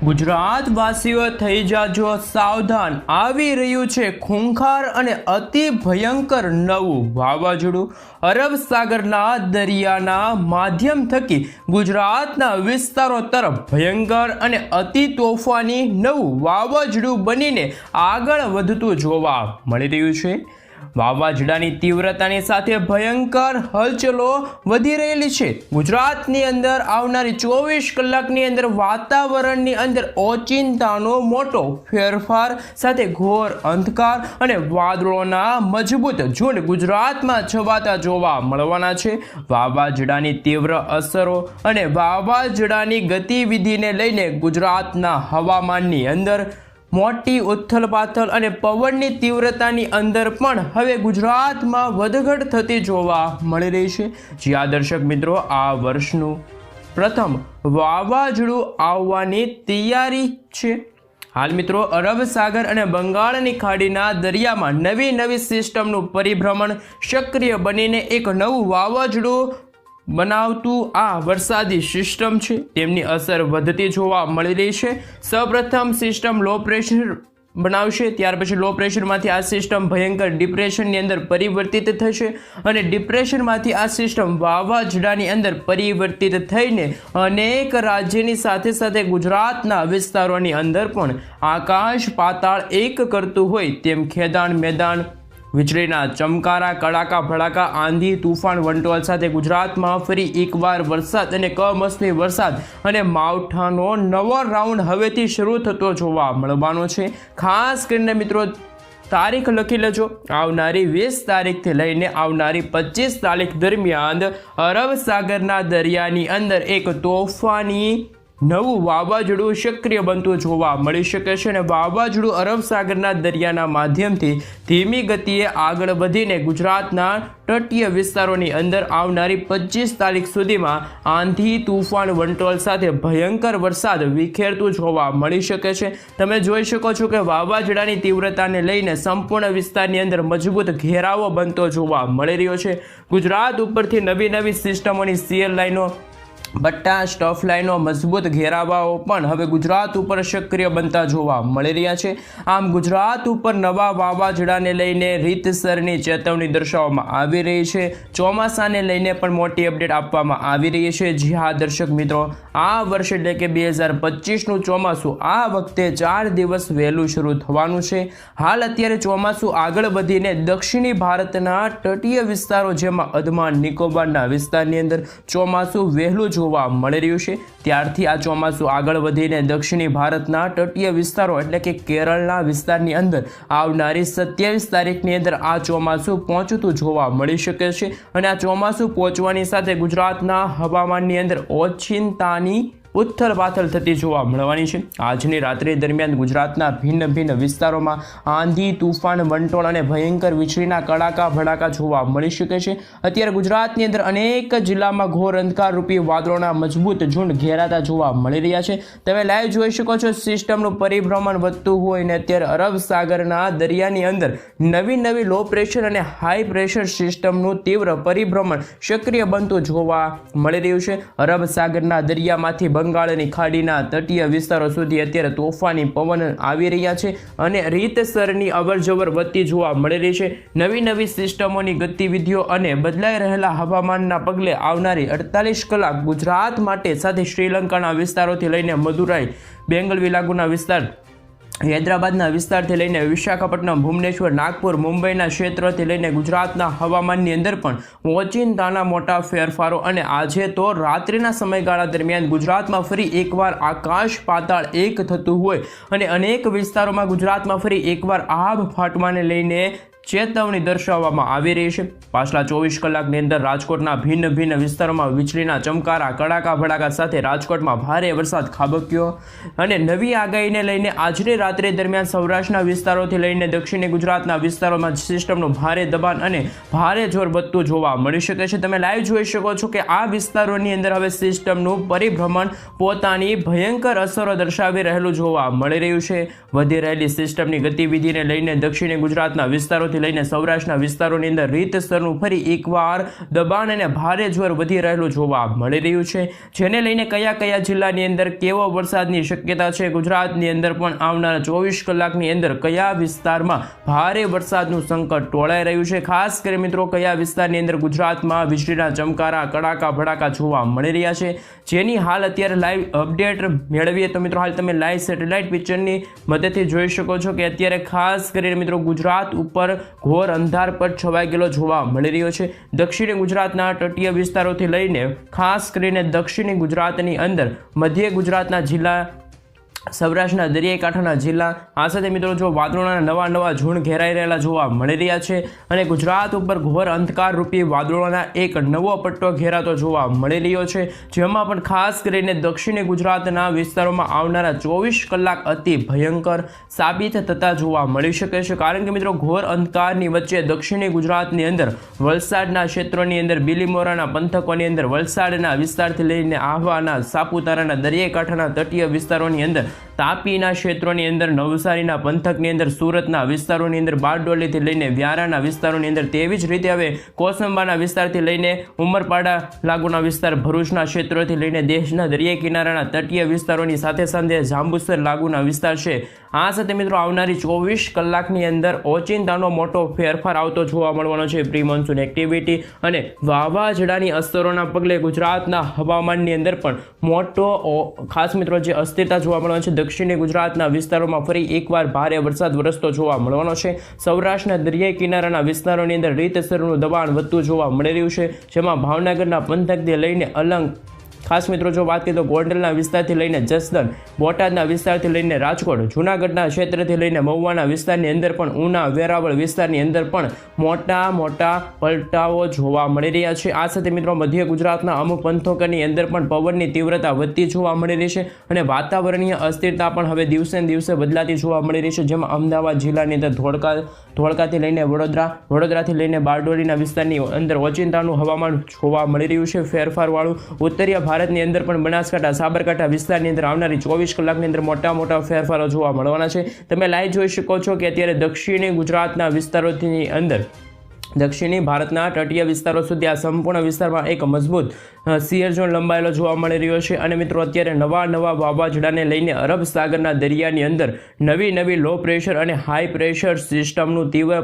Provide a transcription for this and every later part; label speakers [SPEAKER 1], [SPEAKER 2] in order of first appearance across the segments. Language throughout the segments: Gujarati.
[SPEAKER 1] ગુજરાતવાસીઓ થઈ જાજો સાવધાન, આવી રહ્યું છે ખૂંખાર અને અતિ ભયંકર નવું વાવાઝોડું। અરબ સાગરના દરિયાના માધ્યમ થકી ગુજરાતના વિસ્તારો તરફ ભયંકર અને અતિ તોફાની નવું વાવાઝોડું બનીને આગળ વધતું જોવા મળી રહ્યું છે। વાવાઝોડાની તીવ્રતાની સાથે ભયંકર હલચલો વધી રહેલી છે। ગુજરાતની અંદર આવનારી 24 કલાકની અંદર વાતાવરણની અંદર ઓચિંતાનો મોટો ફેરફાર સાથે ઘોર અંધકાર અને વાદળોના મજબૂત ઝુંડ ગુજરાતમાં છવાતા જોવા મળવાના છે। વાવાઝોડાની તીવ્ર અસરો અને વાવાઝોડાની ગતિવિધિને લઈને ગુજરાતના હવામાનની અંદર મોટી ઉથલપાથલ અને પવનની તીવ્રતાની અંદર પણ હવે ગુજરાતમાં વધઘટ થતી જોવા મળી રહી છે। જ્યાં દર્શક મિત્રો આ વર્ષનું પ્રથમ વાવાઝોડું આવવાની તૈયારી છે। હાલ મિત્રો અરબ સાગર અને બંગાળની ખાડીના દરિયામાં નવી સિસ્ટમનું પરિભ્રમણ સક્રિય બનીને એક નવું વાવાઝોડું બનાવતું આ વરસાદી સિસ્ટમ છે તેમની અસર વધતી જોવા મળી રહી છે। સૌપ્રથમ સિસ્ટમ લો પ્રેશર બનાવશે, ત્યાર પછી લો પ્રેશરમાંથી આ સિસ્ટમ ભયંકર ડિપ્રેશનની અંદર પરિવર્તિત થશે અને ડિપ્રેશનમાંથી આ સિસ્ટમ વાવાઝોડાની અંદર પરિવર્તિત થઈને અનેક રાજ્યની સાથે સાથે ગુજરાતના વિસ્તારોની અંદર પણ આકાશ પાતાળ એક કરતું હોય તેમ ખેદાણ મેદાન વીજળીના ચમકારા કડાકા ભડાકા આંધી તુફાન વંટોળ સાથે ગુજરાતમાં ફરી એકવાર વરસાદ અને કમોસમી વરસાદ અને માવઠાનો નવો રાઉન્ડ હવેથી શરૂ થતો જોવા મળવાનો છે। ખાસ કરીને મિત્રો તારીખ લખી લેજો, આવનારી 20 તારીખથી લઈને આવનારી 25 તારીખ દરમિયાન અરબ સાગરના દરિયાની અંદર એક તોફાની નવું વાવાઝોડું સક્રિય બનતું જોવા મળી શકે છે અને વાવાઝોડું અરબ સાગરના દરિયાના માધ્યમથી ધીમી ગતિએ આગળ વધીને ગુજરાતના તટીય વિસ્તારોની અંદર આવનારી 25 તારીખ સુધીમાં આંધી તુફાન વંટોળ સાથે ભયંકર વરસાદ વિખેરતું જોવા મળી શકે છે। તમે જોઈ શકો છો કે વાવાઝોડાની તીવ્રતાને લઈને સંપૂર્ણ વિસ્તારની અંદર મજબૂત ઘેરાવો બનતો જોવા મળી રહ્યો છે। ગુજરાત ઉપરથી નવી સિસ્ટમોની સીએલ લાઈનો બટ્ટા સ્ટફ લાઈનો મજબૂત ઘેરાવાઓ પણ હવે ગુજરાત ઉપર સક્રિય બનતા જોવા મળી રહ્યા છે। આમ ગુજરાત ઉપર નવા વાવાઝોડાને લઈને રીતસરની ચેતવણી દર્શાવવામાં આવી રહી છે। ચોમાસાને લઈને પણ મોટી અપડેટ આપવામાં આવી રહી છે। જી હા દર્શક મિત્રો, આ વર્ષ એટલે કે 2025નું ચોમાસું આ વખતે 4 દિવસ વહેલું શરૂ થવાનું છે। હાલ અત્યારે ચોમાસું આગળ વધીને દક્ષિણી ભારતના તટીય વિસ્તારો જેમાં અંદમાન નિકોબારના વિસ્તારની અંદર ચોમાસું વહેલું જોવા મળી રહ્યું છે। ત્યારથી આ ચોમાસું આગળ વધીને દક્ષિણી ભારતના તટીય વિસ્તારો એટલે કે કેરળના વિસ્તારની અંદર આવનારી 27 તારીખની અંદર આ ચોમાસું પહોંચતું જોવા મળી શકે છે અને આ ચોમાસું પહોંચવાની સાથે ગુજરાતના હવામાનની અંદર ઓચિંતાની ઉથલ પાથલ થતી જોવા મળવાની છે। આજની રાત્રિ દરમિયાન ગુજરાતના ભિન્ન વિસ્તારોમાં આંધી તુફાન વંટોળ અને ભયંકર વીજળીના કડાકા ભડાકા જોવા મળી શકે છે। અત્યારે ગુજરાતની અંદર અનેક જિલ્લામાં ઘોર અંધકાર રૂપી વાદળોના મજબૂત ઝુંડ ઘેરાતા જોવા મળી રહ્યા છે। તમે લાઈવ જોઈ શકો છો સિસ્ટમનું પરિભ્રમણ વધતું હોય ને અત્યારે અરબ સાગરના દરિયાની અંદર નવી લો પ્રેશર અને હાઈ પ્રેશર સિસ્ટમનું તીવ્ર પરિભ્રમણ સક્રિય બનતું જોવા મળી રહ્યું છે। અરબ સાગરના દરિયામાંથી બંગાળની ખાડીના તટીય વિસ્તારો સુધી અત્યારે તોફાની પવન આવી રહ્યા છે અને રીતસરની અવરજવર વધતી જોવા મળી રહી છે। નવી સિસ્ટમોની ગતિવિધિઓ અને બદલાઈ રહેલા હવામાનના પગલે આવનારી 48 કલાક ગુજરાત માટે સાથે શ્રીલંકાના વિસ્તારોથી લઈને મદુરાઈ બેંગલવી લાગુના વિસ્તાર હૈદરાબાદના વિસ્તારથી લઈને વિશાખાપટ્ટનમ ભુવનેશ્વર નાગપુર મુંબઈના ક્ષેત્રથી લઈને ગુજરાતના હવામાનની અંદર પણ ઓચિંતાના મોટા ફેરફારો અને આજે તો રાત્રિના સમયગાળા દરમિયાન ગુજરાતમાં ફરી એકવાર આકાશ પાતાળ એક થતું હોય અને અનેક વિસ્તારોમાં ગુજરાતમાં ફરી એકવાર આભ ફાટવાને લઈને ચેતવણી દર્શાવવામાં આવી રહી છે। પાછલા 24 કલાકની અંદર રાજકોટના ભિન્ન વિસ્તારોમાં વીજળીના ચમકારા કડાકા ભડાકા સાથે રાજકોટમાં ભારે વરસાદ ખાબક્યો અને નવી આગાહીને લઈને આજની રાત્રિ દરમિયાન સૌરાષ્ટ્રના વિસ્તારોથી લઈને દક્ષિણી ગુજરાતના વિસ્તારોમાં સિસ્ટમનું ભારે દબાણ અને ભારે જોર વધતું જોવા મળી શકે છે। તમે લાઈવ જોઈ શકો છો કે આ વિસ્તારોની અંદર હવે સિસ્ટમનું પરિભ્રમણ પોતાની ભયંકર અસરો દર્શાવી રહેલું જોવા મળી રહ્યું છે। વધી રહેલી સિસ્ટમની ગતિવિધિને લઈને દક્ષિણી ગુજરાતના વિસ્તારોથી વિસ્તારોથી લઈને સૌરાષ્ટ્રના વિસ્તારોની અંદર રીતસરનું ફરી એકવાર દબાણ અને ભારે જોર વધી રહેલું જોવા મળી રહ્યું છે, જેને લઈને કયા કયા જિલ્લાની અંદર કેવો વરસાદની શક્યતા છે, ગુજરાતની અંદર પણ આવનારા 24 કલાકની અંદર કયા વિસ્તારમાં ભારે વરસાદનું સંકટ ટોળાઈ રહ્યું છે, ખાસ કરી મિત્રો કયા વિસ્તારની અંદર ગુજરાતમાં વીજળીના ચમકારા કડાકા ભડાકા જોવા મળી રહ્યા છે, જેની હાલ અત્યારે લાઈવ અપડેટ મેળવીએ તો મિત્રો હાલ તમે લાઈવ સેટેલાઇટ પિક્ચરની મદદથી જોઈ શકો છો કે અત્યારે ખાસ કરીને મિત્રો ગુજરાત ઉપર ઘોર અંધારપટ છવાઈ ગયેલો જોવા મળી રહ્યો છે. દક્ષિણી ગુજરાતના તટીય વિસ્તારોથી લઈને ખાસ કરીને દક્ષિણી ગુજરાતની અંદર મધ્ય ગુજરાતના જિલ્લા, સૌરાષ્ટ્રના દરિયાઈ કાંઠાના જિલ્લા, આ સાથે મિત્રો જો વાદળોના નવા ઝુંડ ઘેરાઈ રહેલા જોવા મળી રહ્યા છે અને ગુજરાત ઉપર ઘોર અંધકાર રૂપી વાદળોના એક નવો પટ્ટો ઘેરાતો જોવા મળી રહ્યો છે, જેમાં પણ ખાસ કરીને દક્ષિણી ગુજરાતના વિસ્તારોમાં આવનારા 24 કલાક અતિ ભયંકર સાબિત થતા જોવા મળી શકે છે. કારણ કે મિત્રો ઘોર અંધકારની વચ્ચે દક્ષિણી ગુજરાતની અંદર વલસાડના ક્ષેત્રોની અંદર, બિલીમોરાના પંથકોની અંદર, વલસાડના વિસ્તારથી લઈને આહવાના, સાપુતારાના દરિયાઈ કાંઠાના તટીય વિસ્તારોની અંદર, તાપીના ક્ષેત્રોની અંદર, નવસારીના પંથકની અંદર, સુરતના વિસ્તારોની અંદર, બારડોલીથી લઈને વ્યારાના વિસ્તારોની અંદર, તેવી જ રીતે હવે કોસંબાના વિસ્તારથી લઈને ઉમરપાડા લાગુના વિસ્તાર, ભરૂચના ક્ષેત્રોથી લઈને દેશના દરિયાઈ કિનારાના તટીય વિસ્તારોની સાથે સાથે જાંબુસર લાગુના વિસ્તાર છે. આ સાથે મિત્રો આવનારી 24 કલાકની અંદર ઓચિંતાનો મોટો ફેરફાર આવતો જોવા મળવાનો છે પ્રી મોન્સૂન એક્ટિવિટી અને વાવાઝોડાની અસરોના પગલે ગુજરાતના હવામાનની અંદર પણ મોટો ખાસ મિત્રો જે અસ્થિરતા જોવા મળવાની છે. દક્ષિણી ગુજરાતના વિસ્તારોમાં ફરી એકવાર ભારે વરસાદ વરસતો જોવા મળવાનો છે. સૌરાષ્ટ્રના દરિયાઈ કિનારાના વિસ્તારોની અંદર રીતસરનું દબાણ વધતું જોવા મળી રહ્યું છે, જેમાં ભાવનગરના પંથકથી લઈને અલંગ, ખાસ મિત્રો જો વાત કરીએ તો ગોંડલના વિસ્તારથી લઈને જસદણ, બોટાદના વિસ્તારથી લઈને રાજકોટ, જૂનાગઢના ક્ષેત્રથી લઈને મહુવાના વિસ્તારની અંદર પણ ઉના, વેરાવળ વિસ્તારની અંદર પણ મોટા પલટાઓ જોવા મળી રહ્યા છે. આ સાથે મિત્રો મધ્ય ગુજરાતના અમુક પંથકોની અંદર પણ પવનની તીવ્રતા વધતી જોવા મળી રહી છે અને વાતાવરણીય અસ્થિરતા પણ હવે દિવસે ને દિવસે બદલાતી જોવા મળી રહી છે, જેમાં અમદાવાદ જિલ્લાની અંદર ધોળકાથી લઈને વડોદરાથી લઈને બારડોલીના વિસ્તારની અંદર ઓચિંતાનું હવામાન જોવા મળી રહ્યું છે ફેરફારવાળું. ઉત્તરીય ભારતની અંદર પણ બનાસકાંઠા, સાબરકાંઠા વિસ્તારની અંદર આવનારી 24 કલાકની અંદર મોટા ફેરફારો જોવા મળવાના છે. તમે લાઈવ જોઈ શકો છો કે અત્યારે દક્ષિણી ગુજરાતના વિસ્તારોની અંદર દક્ષિણી ભારતના તટીય વિસ્તારો સુધી આ સંપૂર્ણ વિસ્તારમાં એક મજબૂત સિયર ઝોન લંબાયેલો જોવા મળી રહ્યો છે અને મિત્રો અત્યારે નવા વાવાઝોડાને લઈને અરબ સાગરના દરિયાની અંદર નવી લો પ્રેશર અને હાઈ પ્રેશર સિસ્ટમનું તીવ્ર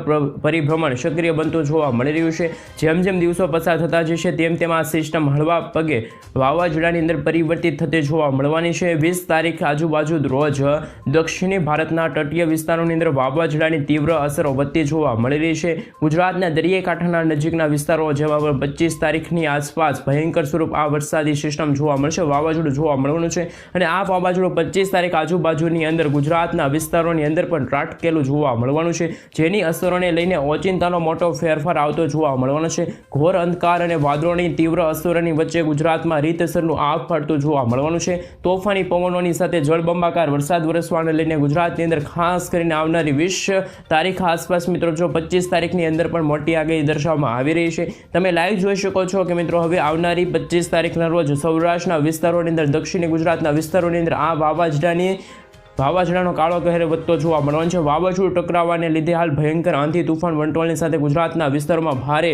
[SPEAKER 1] પરિભ્રમણ સક્રિય બનતું જોવા મળી રહ્યું છે. જેમ દિવસો પસાર થતા જશે તેમ આ સિસ્ટમ હળવા પગે વાવાઝોડાની અંદર પરિવર્તિત થતી જોવા મળવાની છે. 20 તારીખ આજુબાજુ રોજ દક્ષિણી ભારતના તટીય વિસ્તારોની અંદર વાવાઝોડાની તીવ્ર અસરો વધતી જોવા મળી રહી છે. ગુજરાતના દરિયાઈ કાંઠાના નજીકના વિસ્તારો જેમાં 25 તારીખની આસપાસ ભયંકર સ્વરૂપ આ વરસાદી સિસ્ટમ જોવા મળશે, વાવાઝોડું જોવા મળવાનું છે અને આ વાવાઝોડું 25 તારીખ આજુબાજુની અંદર ગુજરાતના વિસ્તારોની અંદર પણ ત્રાટકેલું જોવા મળવાનું છે, જેની અસરોને લઈને ઓચિંતાનો મોટો ફેરફાર આવતો જોવા મળવાનો છે. ઘોર અંધકાર અને વાદળોની તીવ્ર અસરોની વચ્ચે ગુજરાતમાં રીતસરનું આગ ફાટતું જોવા મળવાનું છે. તોફાની પવનોની સાથે જળબંબાકાર વરસાદ વરસવાને લઈને ગુજરાતની અંદર ખાસ કરીને આવનારી 20 તારીખ આસપાસ મિત્રો જો 25 તારીખની અંદર પણ મોટી આગાહી દર્શાવવામાં આવી રહી છે. તમે લાઈવ જોઈ શકો છો કે મિત્રો હવે આવનારી 25 તારીખના રોજ સૌરાષ્ટ્રના વિસ્તારોની અંદર, દક્ષિણી ગુજરાતના વિસ્તારોની અંદર આ વાવાઝોડાનો કાળો કહેર વધતો જોવા મળવાનો છે. વાવાઝોડું ટકરાવાને લીધે હાલ ભયંકર આંધી, તુફાન, વંટોળની સાથે ગુજરાતના વિસ્તારોમાં ભારે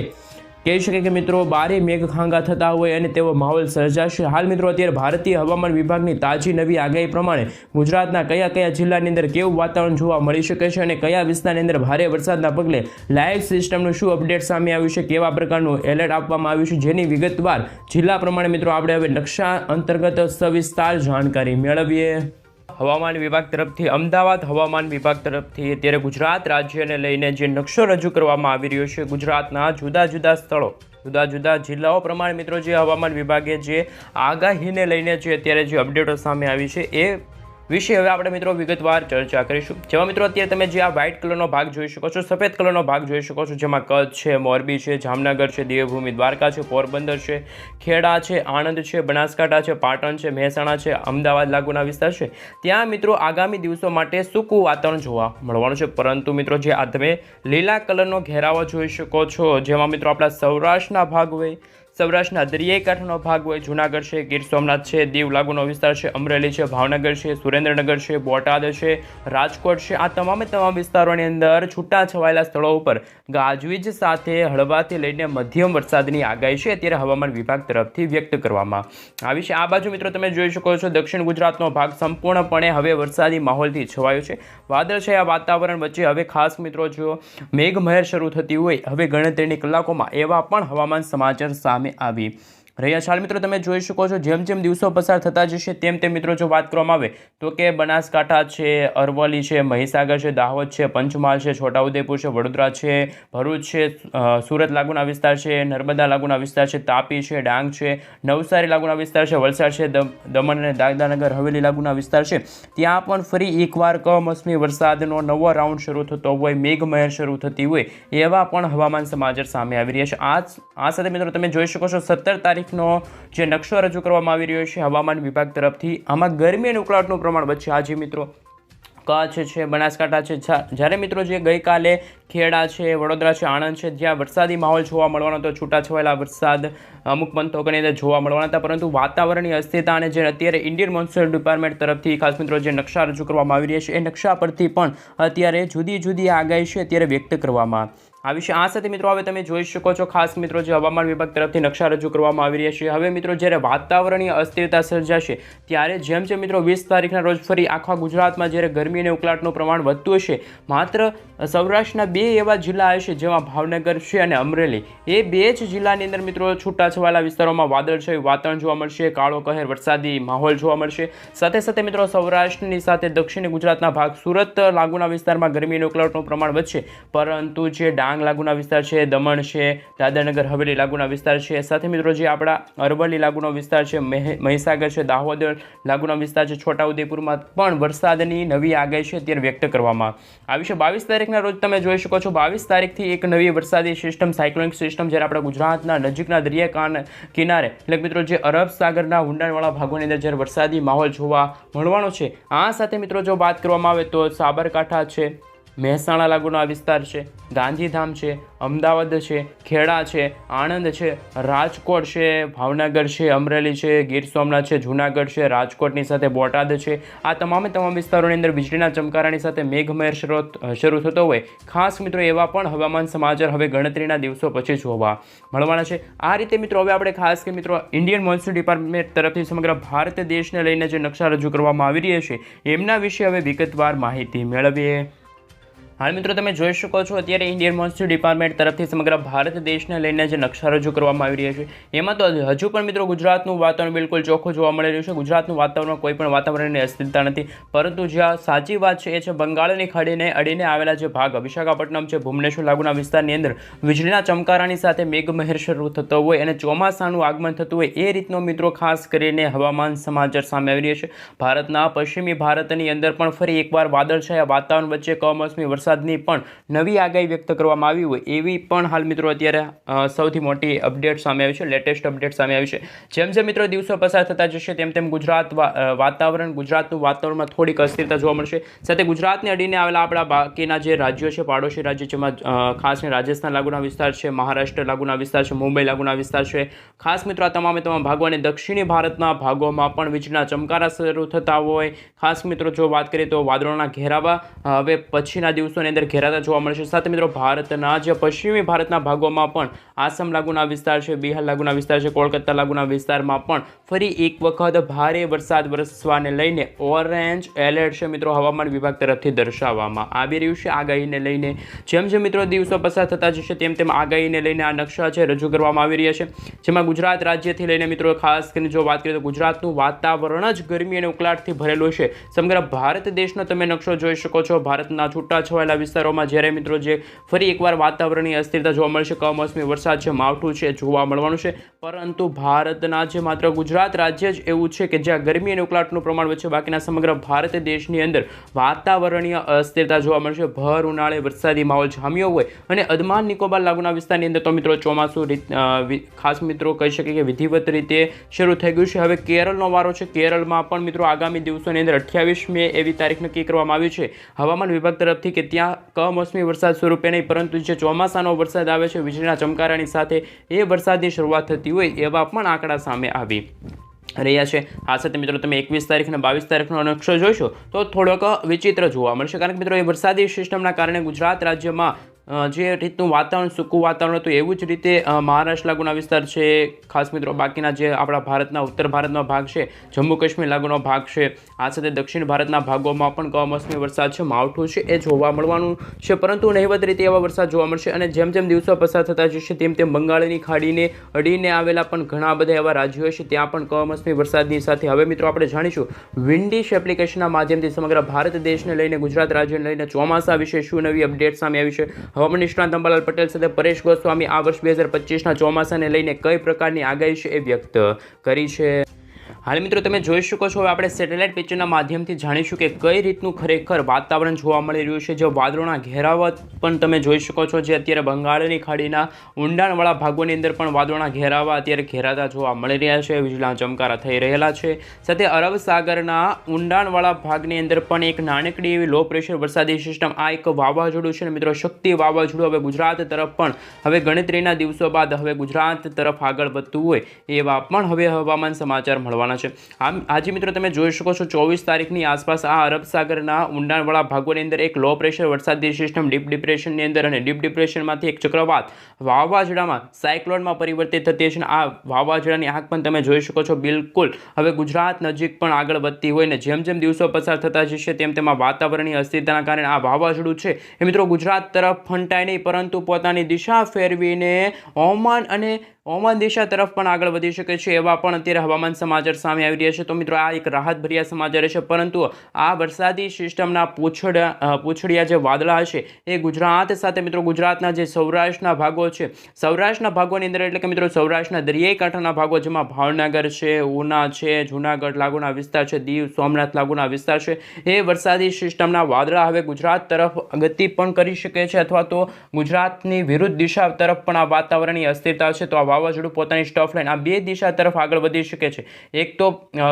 [SPEAKER 1] કહી શકે કે મિત્રો બારે મેઘખાંગા થતા હોય અને તેવો માહોલ સર્જાશે. હાલ મિત્રો અત્યારે ભારતીય હવામાન વિભાગની તાજી નવી આગાહી પ્રમાણે ગુજરાતના કયા જિલ્લાની અંદર કેવું વાતાવરણ જોવા મળી શકે છે અને કયા વિસ્તારની અંદર ભારે વરસાદના પગલે લાઈવ સિસ્ટમનું શું અપડેટ સામે આવ્યું છે, કેવા પ્રકારનું એલર્ટ આપવામાં આવ્યું છે, જેની વિગતવાર જિલ્લા પ્રમાણે મિત્રો આપણે હવે નકશા અંતર્ગત સવિસ્તાર જાણકારી મેળવીએ. હવામાન વિભાગ તરફથી, અમદાવાદ હવામાન વિભાગ તરફથી અત્યારે ગુજરાત રાજ્યને લઈને જે નકશો રજૂ કરવામાં આવી રહ્યો છે, ગુજરાતના જુદા સ્થળો, જુદા જિલ્લાઓ પ્રમાણે મિત્રો જે હવામાન વિભાગે જે આગાહીને લઈને જે અત્યારે જે અપડેટો સામે આવી છે એ વિશે હવે આપણે મિત્રો વિગતવાર ચર્ચા કરીશું. જેમાં મિત્રો અત્યારે તમે જે આ વ્હાઇટ કલરનો ભાગ જોઈ શકો છો, સફેદ કલરનો ભાગ જોઈ શકો છો, જેમાં કચ્છ છે, મોરબી છે, જામનગર છે, દેવભૂમિ દ્વારકા છે, પોરબંદર છે, ખેડા છે, આણંદ છે, બનાસકાંઠા છે, પાટણ છે, મહેસાણા છે, અમદાવાદ લાગુના વિસ્તાર છે, ત્યાં મિત્રો આગામી દિવસો માટે સૂકું વાતાવરણ જોવા મળવાનું છે. પરંતુ મિત્રો જે આ તમે લીલા કલરનો ઘેરાવો જોઈ શકો છો, જેમાં મિત્રો આપણા સૌરાષ્ટ્રના ભાગ હોય, સૌરાષ્ટ્રના દરિયાઈ કાંઠાનો ભાગ હોય જૂનાગઢ છે, ગીર સોમનાથ છે, દીવ લાગુનો વિસ્તાર છે, અમરેલી છે, ભાવનગર છે, સુરેન્દ્રનગર છે, બોટાદ છે, રાજકોટ છે, આ તમામે તમામ વિસ્તારોની અંદર છૂટાછવાયેલા સ્થળો ઉપર ગાજવીજ સાથે હળવાથી લઈને મધ્યમ વરસાદની આગાહી છે અત્યારે હવામાન વિભાગ તરફથી વ્યક્ત કરવામાં આવી છે। આ બાજુ મિત્રો તમે જોઈ શકો છો દક્ષિણ ગુજરાતનો ભાગ સંપૂર્ણપણે હવે વરસાદી માહોલથી છવાયો છે। વાદળછાયા વાતાવરણ વચ્ચે હવે ખાસ મિત્રો જો મેઘમહેર શરૂ થતી હોય હવે ગણતરીની કલાકોમાં એવા પણ હવામાન સમાચાર સામે આવી રહ્યા છે। મિત્રો તમે જોઈ શકો છો જેમ જેમ દિવસો પસાર થતા જશે તેમ તેમ મિત્રો જો વાત કરવામાં આવે તો કે બનાસકાંઠા છે, અરવલ્લી છે, મહીસાગર છે, દાહોદ છે, પંચમહાલ છે, છોટાઉદેપુર છે, વડોદરા છે, ભરૂચ છે, સુરત લાગુના વિસ્તાર છે, નર્મદા લાગુના વિસ્તાર છે, તાપી છે, ડાંગ છે, નવસારી લાગુના વિસ્તાર છે, વલસાડ છે, દમણ અને દાદરાનગર હવેલી લાગુના વિસ્તાર છે, ત્યાં પણ ફરી એકવાર કમોસમી વરસાદનો નવો રાઉન્ડ શરૂ થતો હોય, મેઘમહેર શરૂ થતી હોય એવા પણ હવામાન સમાચાર સામે આવી રહ્યા છે। આ સાથે મિત્રો તમે જોઈ શકો છો 17 તારીખનો જે નકશો રજૂ કરવામાં આવી રહ્યો છે હવામાન વિભાગ તરફથી આમાં ગરમી અને ઉકળાટનું પ્રમાણ વચ્ચે આજે મિત્રો કચ્છ છે, બનાસકાંઠા છે, જ્યારે મિત્રો જે ગઈકાલે ખેડા છે, વડોદરા છે, આણંદ છે જ્યાં વરસાદી માહોલ જોવા મળવાનો હતો, છૂટાછવાયેલા વરસાદ અમુક પંથકોની અંદર જોવા મળવાના હતા, પરંતુ વાતાવરણની અસ્થિરતા અને જે અત્યારે ઇન્ડિયન મોન્સૂન ડિપાર્ટમેન્ટ તરફથી ખાસ મિત્રો જે નકશા રજૂ કરવામાં આવી રહ્યા છે એ નકશા પરથી પણ અત્યારે જુદી જુદી આગાહી છે અત્યારે વ્યક્ત કરવામાં આવી છે। આ સાથે મિત્રો હવે તમે જોઈ શકો છો ખાસ મિત્રો જે હવામાન વિભાગ તરફથી નકશા રજૂ કરવામાં આવી રહ્યા છે હવે મિત્રો જ્યારે વાતાવરણીય અસ્થિરતા સર્જાશે ત્યારે જેમ જેમ મિત્રો 20 તારીખના રોજ ફરી આખા ગુજરાતમાં જ્યારે ગરમી અને ઉકળાટનું પ્રમાણ વધતું હશે માત્ર સૌરાષ્ટ્રના 2 એવા જિલ્લા હશે જેમાં ભાવનગર છે અને અમરેલી એ 2 જ જિલ્લાની અંદર મિત્રો છૂટાછવાયેલા વિસ્તારોમાં વાદળછાયું વાતાવરણ જોવા મળશે, કાળો કહેર વરસાદી માહોલ જોવા મળશે। સાથે સાથે મિત્રો સૌરાષ્ટ્રની સાથે દક્ષિણ ગુજરાતના ભાગ સુરત લાગુના વિસ્તારમાં ગરમી અને ઉકળાટનું પ્રમાણ વધશે, પરંતુ જે ડાંગ લાગુના વિસ્તાર છે, દમણ છે, દાદરાનગર હવેલી લાગુના વિસ્તાર છે, સાથે મિત્રો જે આપણા અરવલ્લી લાગુનો વિસ્તાર છે, મહીસાગર છે, દાહોદ લાગુના વિસ્તાર છે, છોટાઉદેપુરમાં પણ વરસાદની નવી આગાહી છે અત્યારે વ્યક્ત કરવામાં આવી છે। 22 તારીખના રોજ તમે જોઈ શકો છો 22 તારીખથી એક નવી વરસાદી સિસ્ટમ સાયક્લોનિક સિસ્ટમ જ્યારે આપણા ગુજરાતના નજીકના દરિયા કિનારે એટલે મિત્રો જે અરબ સાગરના ઊંડાણવાળા ભાગોની અંદર જ્યારે વરસાદી માહોલ જોવા મળવાનો છે। આ સાથે મિત્રો જો વાત કરવામાં આવે તો સાબરકાંઠા છે, મહેસાણા લાગુનો વિસ્તાર છે, ગાંધીધામ છે, અમદાવાદ છે, ખેડા છે, આણંદ છે, રાજકોટ છે, ભાવનગર છે, અમરેલી છે, ગીર સોમનાથ છે, જૂનાગઢ છે, રાજકોટની સાથે બોટાદ છે, આ તમામ વિસ્તારોની અંદર વીજળીના ચમકારાની સાથે મેઘમહેર શરૂ થતો હોય ખાસ મિત્રો એવા પણ હવામાન સમાચાર હવે ગણતરીના દિવસો પછી જોવા મળવાના છે। આ રીતે મિત્રો હવે આપણે ખાસ કે મિત્રો ઇન્ડિયન મોન્સૂન ડિપાર્ટમેન્ટ તરફથી સમગ્ર ભારત દેશને લઈને જે નકશા રજૂ કરવામાં આવી રહ્યા છે એમના વિશે હવે વિગતવાર માહિતી મેળવીએ। હાલ મિત્રો તમે જોઈ શકો છો અત્યારે ઇન્ડિયન મોન્સૂન ડિપાર્ટમેન્ટ તરફથી સમગ્ર ભારત દેશને લઈને જે નકશા રજૂ કરવામાં આવી રહ્યા છે એમાં તો હજુ પણ મિત્રો ગુજરાતનું વાતાવરણ બિલકુલ ચોખ્ખું જોવા મળી રહ્યું છે। ગુજરાતનું વાતાવરણ કોઈ પણ વાતાવરણની અસ્થિરતા નથી, પરંતુ જ્યાં સાચી વાત છે એ છે બંગાળની ખાડીને અડીને આવેલા જે ભાગ વિશાખાપટ્ટનમ છે, ભુવનેશ્વર લાગુના વિસ્તારની અંદર વીજળીના ચમકારાની સાથે મેઘમહેર શરૂ થતો હોય અને ચોમાસાનું આગમન થતું હોય એ રીતનો મિત્રો ખાસ કરીને હવામાન સમાચાર સામે આવી રહ્યા છે। ભારતના પશ્ચિમી ભારતની અંદર પણ ફરી એકવાર વાદળછાયા વાતાવરણ વચ્ચે કમોસમી વરસાદની પણ નવી આગાહી વ્યક્ત કરવામાં આવી હોય એવી પણ હાલ મિત્રો અત્યારે સૌથી મોટી અપડેટ સામે આવી છે, લેટેસ્ટ અપડેટ સામે આવી છે। જેમ જેમ મિત્રો દિવસો પસાર થતા જશે તેમ તેમ ગુજરાતનું વાતાવરણમાં થોડીક અસ્થિરતા જોવા મળશે, સાથે ગુજરાતને અડીને આવેલા આપણા બાકીના જે રાજ્યો છે પાડોશી રાજ્ય જેમાં ખાસ કરીને રાજસ્થાન લાગુના વિસ્તાર છે, મહારાષ્ટ્ર લાગુના વિસ્તાર છે, મુંબઈ લાગુના વિસ્તાર છે, ખાસ મિત્રો આ તમામ ભાગો અને દક્ષિણી ભારતના ભાગોમાં પણ વીજળીના ચમકારા શરૂ થતા હોય ખાસ મિત્રો જો વાત કરીએ તો વાદળોના ઘેરાવા હવે પછીના દિવસોની અંદર ઘેરાતા જોવા મળશે। સાથે મિત્રો ભારતના જે પશ્ચિમી ભારતના ભાગોમાં પણ આસામ લાગુના વિસ્તાર છે, બિહાર લાગુના વિસ્તાર છે, કોલકાતા લાગુના વિસ્તારમાં પણ ફરી એક વખત ભારે વરસાદ વરસવાને લઈને ઓરેન્જ એલર્ટ છે મિત્રો હવામાન વિભાગ તરફથી દર્શાવવામાં આવી રહ્યું છે આગાહીને લઈને। જેમ જેમ મિત્રો દિવસો પસાર થતા જશે તેમ તેમ આગાહીને લઈને આ નકશા છે રજૂ કરવામાં આવી રહ્યા છે, જેમાં ગુજરાત રાજ્યથી લઈને મિત્રો ખાસ કરીને જો વાત કરીએ તો ગુજરાતનું વાતાવરણ જ ગરમી અને ઉકળાટથી ભરેલું છે। સમગ્ર ભારત દેશનો તમે નકશો જોઈ શકો છો, ભારતના છૂટાછવાયેલા વિસ્તારોમાં જ્યારે મિત્રો જે ફરી એકવાર વાતાવરણની અસ્થિરતા જોવા મળશે, કમોસમી વરસાદ છે, માવઠું છે જોવા મળવાનું છે, પરંતુ ભારતના જે માત્ર ગુજરાત રાજ્ય જ એવું છે કે જ્યાં ગરમી અને ઉકળાટનું પ્રમાણ વચ્ચે બાકીના સમગ્ર ભારત દેશની અંદર વાતાવરણીય અસ્થિરતા જોવા મળશે। ભર ઉનાળે વરસાદી માહોલ જામ્યો હોય અને અંદમાન નિકોબાર લાગુના વિસ્તારની અંદર તો મિત્રો ચોમાસું ખાસ મિત્રો કહી શકીએ કે વિધિવત રીતે શરૂ થઈ ગયું છે। હવે કેરળનો વારો છે, કેરળમાં પણ મિત્રો આગામી દિવસોની અંદર 28 મે એવી તારીખ નક્કી કરવામાં આવી છે હવામાન વિભાગ તરફથી કે ત્યાં કમોસમી વરસાદ સ્વરૂપે નહીં પરંતુ જે ચોમાસાનો વરસાદ આવે છે વીજળીના ચમકારાની સાથે એ વરસાદની શરૂઆત થતી હોય એવા પણ આંકડા સામે આવી રહ્યા છે. આ સાથે મિત્રો તમે 21 તારીખ અને 22 તારીખનો નકશો જોઈશો તો થોડોક વિચિત્ર જોવા મળશે, કારણ કે મિત્રો એ વરસાદી સિસ્ટમના કારણે ગુજરાત રાજ્યમાં જે રીતનું વાતાવરણ સૂકું વાતાવરણ હતું એવું જ રીતે મહારાષ્ટ્ર લાગુના વિસ્તાર છે, ખાસ મિત્રો બાકીના જે આપણા ભારતના ઉત્તર ભારતનો ભાગ છે, જમ્મુ કાશ્મીર લાગુનો ભાગ છે, આ સાથે દક્ષિણ ભારતના ભાગોમાં પણ કમોસમી વરસાદ છે, માવઠું છે એ જોવા મળવાનું છે, પરંતુ નહિવત રીતે એવા વરસાદ જોવા મળશે. અને જેમ જેમ દિવસો પસાર થતા જશે તેમ તેમ બંગાળની ખાડીને અડીને આવેલા પણ ઘણા બધા એવા રાજ્યો છે ત્યાં પણ કમોસમી વરસાદની સાથે હવે મિત્રો આપણે જાણીશું વિન્ડિશ એપ્લિકેશનના માધ્યમથી સમગ્ર ભારત દેશને લઈને ગુજરાત રાજ્યને લઈને ચોમાસા વિશે શું નવી અપડેટ સામે આવી છે. હવામાન નિષ્ણાત અંબાલાલ પટેલ સાથે પરેશ ગોસ્વામી આ વર્ષ 2025ના ચોમાસાને લઈને કઈ પ્રકારની આગાહી છે એ વ્યક્ત કરી છે. હાલ મિત્રો તમે જોઈ શકો છો, હવે આપણે સેટેલાઇટ પિક્ચરના માધ્યમથી જાણીશું કે કઈ રીતનું ખરેખર વાતાવરણ જોવા મળી રહ્યું છે. જે વાદળોના ઘેરાવત પણ તમે જોઈ શકો છો, જે અત્યારે બંગાળની ખાડીના ઊંડાણવાળા ભાગોની અંદર પણ વાદળોના ઘેરાવા અત્યારે ઘેરાતા જોવા મળી રહ્યા છે, વીજળીના ચમકારા થઈ રહેલા છે. સાથે અરબ સાગરના ઊંડાણવાળા ભાગની અંદર પણ એક નાનકડી એવી લો પ્રેશર વરસાદી સિસ્ટમ, આ એક વાવાઝોડું છે ને મિત્રો, શક્તિ વાવાઝોડું હવે ગુજરાત તરફ પણ હવે ગણતરીના દિવસો બાદ હવે ગુજરાત તરફ આગળ વધતું હોય એવા પણ હવે હવામાન સમાચાર મળવાના છે. આજે મિત્રો તમે જોઈ શકો છો 24 તારીખની આસપાસ આ અરબ સાગરના ઊંડાણવાળા ભાગોની અંદર એક લો પ્રેશર વરસાદી સિસ્ટમ ડીપ ડિપ્રેશનની અંદર અને ડીપ ડિપ્રેશનમાંથી એક ચક્રવાત વાવાઝોડામાં સાયક્લોનમાં પરિવર્તિત થતી છે. આ વાવાઝોડાની આંખ પણ તમે જોઈ શકો છો, બિલકુલ હવે ગુજરાત નજીક પણ આગળ વધતી હોય ને જેમ જેમ દિવસો પસાર થતા જશે તેમ તેમાં વાતાવરણની અસ્થિરતાના કારણે આ વાવાઝોડું છે એ મિત્રો ગુજરાત તરફ ફંટાય નહીં પરંતુ પોતાની દિશા ફેરવીને ઓમાન દિશા તરફ પણ આગળ વધી શકે છે એવા પણ અત્યારે હવામાન સમાચાર સામે આવી રહ્યા છે. તો મિત્રો આ એક રાહતભર્યા સમાચાર છે, પરંતુ આ વરસાદી સિસ્ટમના પૂંછડિયા જે વાદળા હશે એ ગુજરાત સાથે મિત્રો ગુજરાતના જે સૌરાષ્ટ્રના ભાગો છે, સૌરાષ્ટ્રના ભાગોની અંદર એટલે કે મિત્રો સૌરાષ્ટ્રના દરિયાઈ કાંઠાના ભાગો જેમાં ભાવનગર છે, ઉના છે, જૂનાગઢ લાગુના વિસ્તાર છે, દીવ સોમનાથ લાગુના વિસ્તાર છે, એ વરસાદી સિસ્ટમના વાદળા હવે ગુજરાત તરફ ગતિ પણ કરી શકે છે અથવા તો ગુજરાતની વિરુદ્ધ દિશા તરફ પણ આ વાતાવરણની અસ્થિરતા છે. તો આ વાવાઝોડું પોતાની સ્ટફ લાઈન આ બે દિશા તરફ આગળ વધી શકે છે. એક તો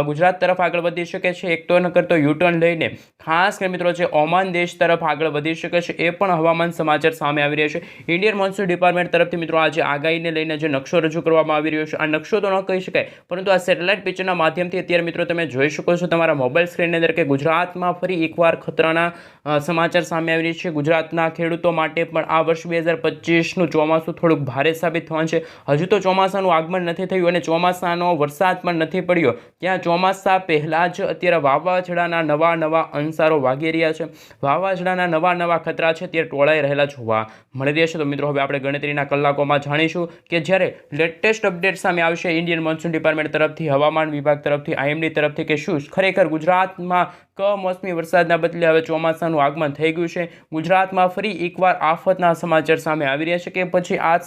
[SPEAKER 1] ગુજરાત તરફ આગળ વધી શકે છે, એક તો ન કરતો યુટર્ન લઈને ખાસ કરીને મિત્રો જે ઓમાન દેશ તરફ આગળ વધી શકે છે એ પણ હવામાન સમાચાર સામે આવી રહ્યા છે. ઇન્ડિયન મોન્સૂન ડિપાર્ટમેન્ટ તરફથી મિત્રો આજે આગાહીને લઈને જે નકશો રજૂ કરવામાં આવી રહ્યો છે, આ નકશો તો ન કહી શકાય પરંતુ આ સેટેલાઇટ પિક્ચરના માધ્યમથી અત્યારે મિત્રો તમે જોઈ શકો છો તમારા મોબાઈલ સ્ક્રીનની અંદર કે ગુજરાતમાં ફરી એકવાર ખતરાના સમાચાર સામે આવી રહ્યા છે. ગુજરાતના ખેડૂતો માટે પણ આ વર્ષ 2025નું ચોમાસું થોડુંક ભારે સાબિત થવાનું છે. હજુ તો ચોમાસાનું આગમન નથી થયું અને ચોમાસાનો વરસાદ પણ નથી પડ્યો, ત્યાં ચોમાસા પહેલાં જ અત્યારે વાવાઝોડાના નવા અંસારો વાગી રહ્યા છે, વાવાઝોડાના નવા ખતરા છે ત્યારે ટોળાઈ રહેલા જોવા મળી રહ્યા છે. તો મિત્રો હવે આપણે ગણતરીના કલાકોમાં જાણીશું કે જ્યારે લેટેસ્ટ અપડેટ સામે આવશે ઇન્ડિયન મોન્સૂન ડિપાર્ટમેન્ટ તરફથી, હવામાન વિભાગ તરફથી, IMD તરફથી કે શું ખરેખર ગુજરાતમાં કમોસમી વરસાદના બદલે હવે ચોમાસાનું આગમન થઈ ગયું છે, ગુજરાતમાં ફરી એકવાર આફતના સમાચાર સામે આવી રહ્યા છે કે પછી આ